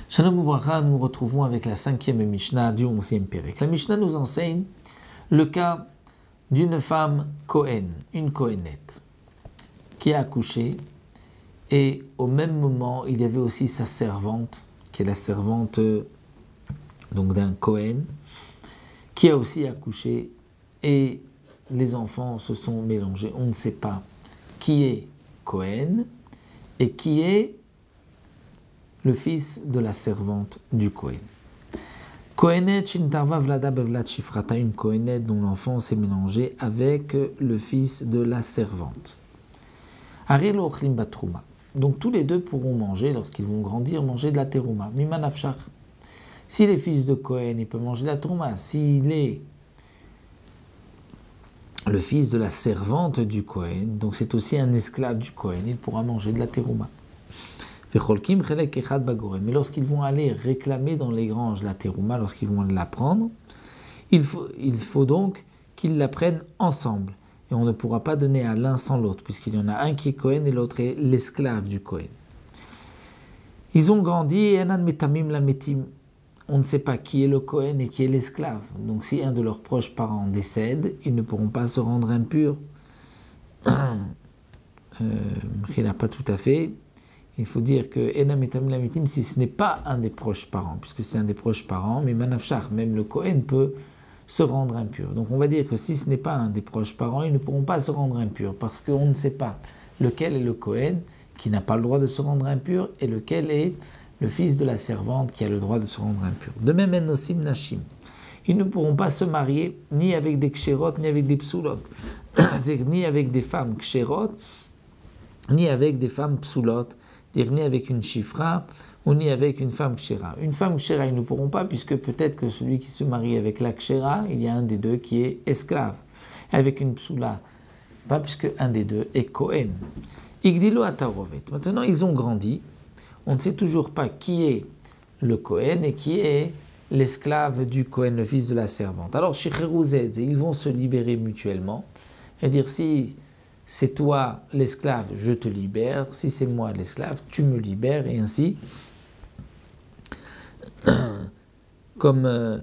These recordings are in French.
Shalom Ubracha, nous nous retrouvons avec la 5e Mishnah du 11e Pérec. La Mishnah nous enseigne le cas d'une femme Kohen, une Kohenette, qui a accouché, et au même moment, il y avait aussi sa servante, qui est la servante donc d'un Kohen, qui a aussi accouché, et les enfants se sont mélangés. On ne sait pas qui est Kohen et qui est le fils de la servante du Kohen. Kohenet shintarva vlada bevlat shifrata, une Kohenet dont l'enfant s'est mélangé avec le fils de la servante. Aril ochlim batrouma. Donc tous les deux pourront manger, lorsqu'ils vont grandir, manger de la terouma. Mima nafshach. Si les fils de Kohen, il peut manger de la terouma. S'il est le fils de la servante du Kohen, donc c'est aussi un esclave du Kohen, il pourra manger de la terouma. Mais lorsqu'ils vont aller réclamer dans les granges la terouma, lorsqu'ils vont la prendre, il faut donc qu'ils la prennent ensemble. Et on ne pourra pas donner à l'un sans l'autre, puisqu'il y en a un qui est Kohen et l'autre est l'esclave du Kohen. Ils ont grandi, on ne sait pas qui est le Kohen et qui est l'esclave. Donc si un de leurs proches parents décède, ils ne pourront pas se rendre impurs. Il n'a pas tout à fait. Il faut dire que si ce n'est pas un des proches parents, puisque c'est un des proches parents, mais manafshach, même le Kohen peut se rendre impur. Donc on va dire que si ce n'est pas un des proches parents, ils ne pourront pas se rendre impurs, parce qu'on ne sait pas lequel est le Kohen qui n'a pas le droit de se rendre impur et lequel est le fils de la servante qui a le droit de se rendre impur. De même, enosim nashim. Ils ne pourront pas se marier ni avec des kshérot, ni avec des psoulot. C'est-à-dire ni avec des femmes kshérot, ni avec des femmes psoulot, ni avec une chifra, ou ni avec une femme kshera. Une femme kshera, ils ne pourront pas, puisque peut-être que celui qui se marie avec la kshera, il y a un des deux qui est esclave. Avec une psoula, pas puisque un des deux est Kohen. Igdilo atarovet. Maintenant, ils ont grandi. On ne sait toujours pas qui est le Kohen et qui est l'esclave du Kohen, le fils de la servante. Alors, shicheruzedze, ils vont se libérer mutuellement et dire si c'est toi l'esclave, je te libère. Si c'est moi l'esclave, tu me libères. Et ainsi, comme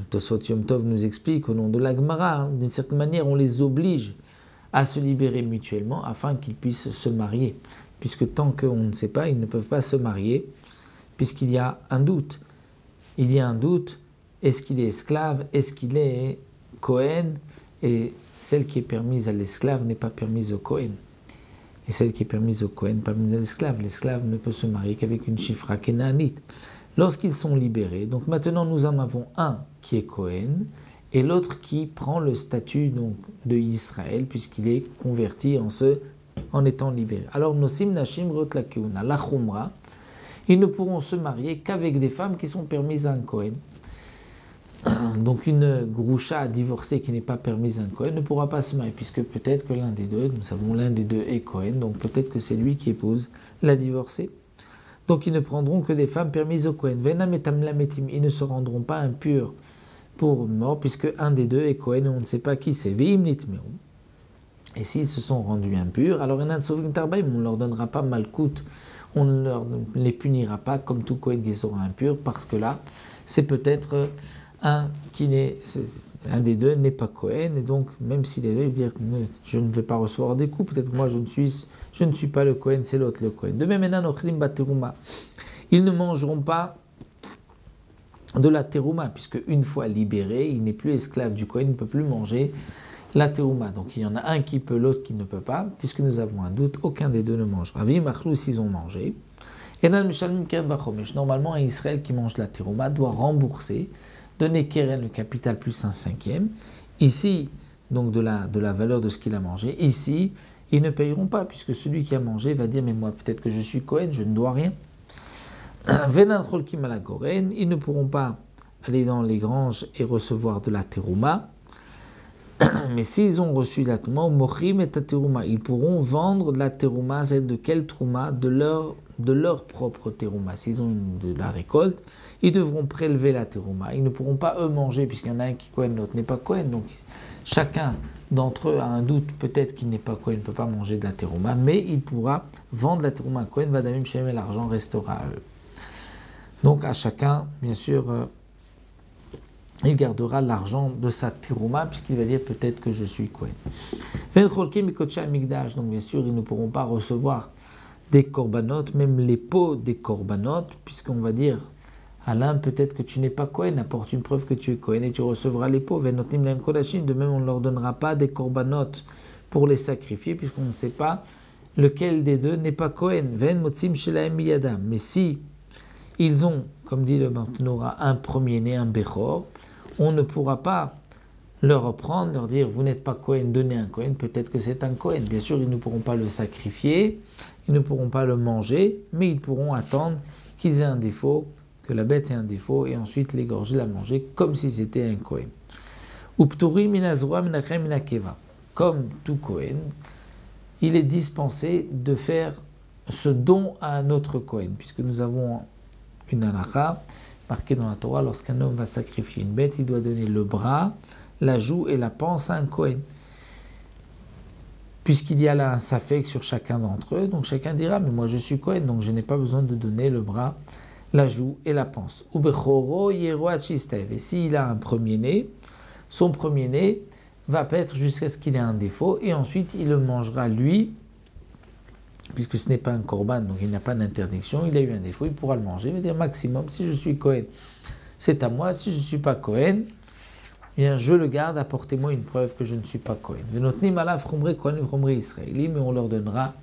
Tosfot Yom Tov nous explique au nom de la Gemara, d'une certaine manière, on les oblige à se libérer mutuellement afin qu'ils puissent se marier. Puisque tant qu'on ne sait pas, ils ne peuvent pas se marier, puisqu'il y a un doute. Il y a un doute, est-ce qu'il est esclave, est-ce qu'il est Kohen, et celle qui est permise à l'esclave n'est pas permise au Kohen. Et celle qui est permise au Kohen, pas permise à l'esclave. L'esclave ne peut se marier qu'avec une chifra kénaanite. Lorsqu'ils sont libérés, donc maintenant nous en avons un qui est Kohen, et l'autre qui prend le statut donc, de Israël, puisqu'il est converti en étant libéré. Alors, nosim nashim rot la keuna, la chumra, ils ne pourront se marier qu'avec des femmes qui sont permises à un Kohen. Donc une groucha divorcée qui n'est pas permise à un Kohen ne pourra pas se marier, puisque peut-être que l'un des deux, nous savons l'un des deux est Kohen, donc peut-être que c'est lui qui épouse la divorcée. Donc ils ne prendront que des femmes permises au Kohen. Ils ne se rendront pas impurs pour mort, puisque un des deux est Kohen et on ne sait pas qui c'est. Et s'ils se sont rendus impurs, alors on ne leur donnera pas malkout, on ne les punira pas comme tout Kohen qui sera impur, parce que là, c'est peut-être un des deux n'est pas Kohen, et donc même s'il est là, il va dire je ne vais pas recevoir des coups, peut-être moi je ne suis pas le Kohen, c'est l'autre le Kohen. De même, ils ne mangeront pas de la terouma, puisque une fois libéré, il n'est plus esclave du Kohen, il ne peut plus manger la terouma. Donc il y en a un qui peut, l'autre qui ne peut pas, puisque nous avons un doute, aucun des deux ne mangera. S'ils ont mangé. Normalement, un Israël qui mange la terouma doit rembourser, donner keren, le capital plus un cinquième, ici, donc de la valeur de ce qu'il a mangé. Ici, ils ne payeront pas, puisque celui qui a mangé va dire, mais moi peut-être que je suis Kohen, je ne dois rien. Ils ne pourront pas aller dans les granges et recevoir de la terouma, mais s'ils ont reçu la terouma, ils pourront vendre de la terouma. C'est de quelle terouma? De leur propre terouma. S'ils ont de la récolte, ils devront prélever la terouma. Ils ne pourront pas eux manger, puisqu'il y en a un qui est Kohen, l'autre n'est pas Kohen. Donc chacun d'entre eux a un doute, peut-être qu'il n'est pas Kohen, il ne peut pas manger de la terouma, mais il pourra vendre la terouma à Kohen, Vadamim Shem, et l'argent restera à eux. Donc à chacun, bien sûr, il gardera l'argent de sa terouma, puisqu'il va dire peut-être que je suis Kohen. Donc bien sûr, ils ne pourront pas recevoir des korbanot, même les pots des korbanot, puisqu'on va dire à l'un, peut-être que tu n'es pas Kohen, apporte une preuve que tu es Kohen et tu recevras les pots. De même, on ne leur donnera pas des korbanot pour les sacrifier, puisqu'on ne sait pas lequel des deux n'est pas Kohen. Mais si ils ont, comme dit le Barthénora, un premier-né, un Bechor, on ne pourra pas leur reprendre, leur dire vous n'êtes pas Kohen, donnez un Kohen, peut-être que c'est un Kohen. Bien sûr, ils ne pourront pas le sacrifier, ils ne pourront pas le manger, mais ils pourront attendre qu'ils aient un défaut, que la bête ait un défaut, et ensuite l'égorger, la manger, comme si c'était un Kohen. Comme tout Kohen, il est dispensé de faire ce don à un autre Kohen, puisque nous avons une halakha marquée dans la Torah, lorsqu'un homme va sacrifier une bête, il doit donner le bras, la joue et la panse à un Kohen. Puisqu'il y a là un safek sur chacun d'entre eux, donc chacun dira, mais moi je suis Kohen, donc je n'ai pas besoin de donner le bras, la joue et la panse. Et s'il a un premier-né, son premier-né va paître jusqu'à ce qu'il ait un défaut, et ensuite il le mangera lui, puisque ce n'est pas un korban, donc il n'a pas d'interdiction, il a eu un défaut, il pourra le manger, il va dire maximum, si je suis Kohen, c'est à moi, si je ne suis pas Kohen, bien je le garde, apportez-moi une preuve que je ne suis pas Kohen. Mais on leur donnera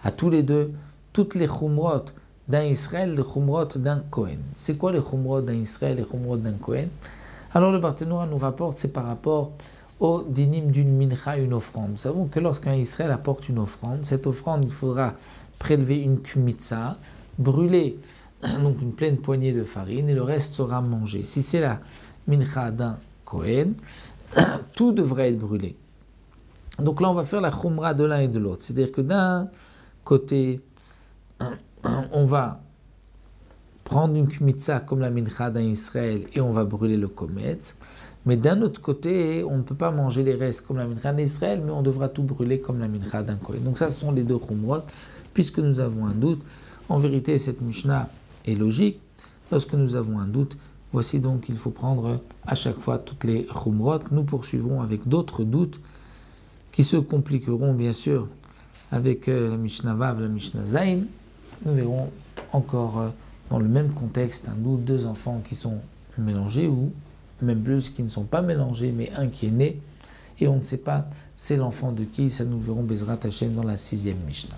à tous les deux toutes les chumrot d'un Israël, les chumrot d'un Kohen. C'est quoi les chumrot d'un Israël, les chumrot d'un Kohen? Alors le Barthénora nous rapporte, c'est par rapport au dinim d'une mincha, une offrande. Nous savons que lorsqu'un Israël apporte une offrande, cette offrande, il faudra prélever une kmitza, brûler donc une pleine poignée de farine, et le reste sera mangé. Si c'est la mincha d'un Kohen, tout devrait être brûlé. Donc là, on va faire la chumra de l'un et de l'autre. C'est-à-dire que d'un côté, on va prendre une kmitza comme la mincha d'un Israël et on va brûler le kometz. Mais d'un autre côté, on ne peut pas manger les restes comme la mincha d'Israël, mais on devra tout brûler comme la mincha d'un Kohen. Donc ça, ce sont les deux chumrot, puisque nous avons un doute. En vérité, cette Mishnah est logique. Lorsque nous avons un doute, voici donc qu'il faut prendre à chaque fois toutes les chumrot. Nous poursuivrons avec d'autres doutes qui se compliqueront bien sûr avec la Mishnah Vav, la Mishnah Zain. Nous verrons encore dans le même contexte un doute, deux enfants qui sont mélangés ou même plus qui ne sont pas mélangés, mais un qui est né, et on ne sait pas c'est l'enfant de qui, ça nous le verrons Bezrat Hashem dans la 6e Mishnah.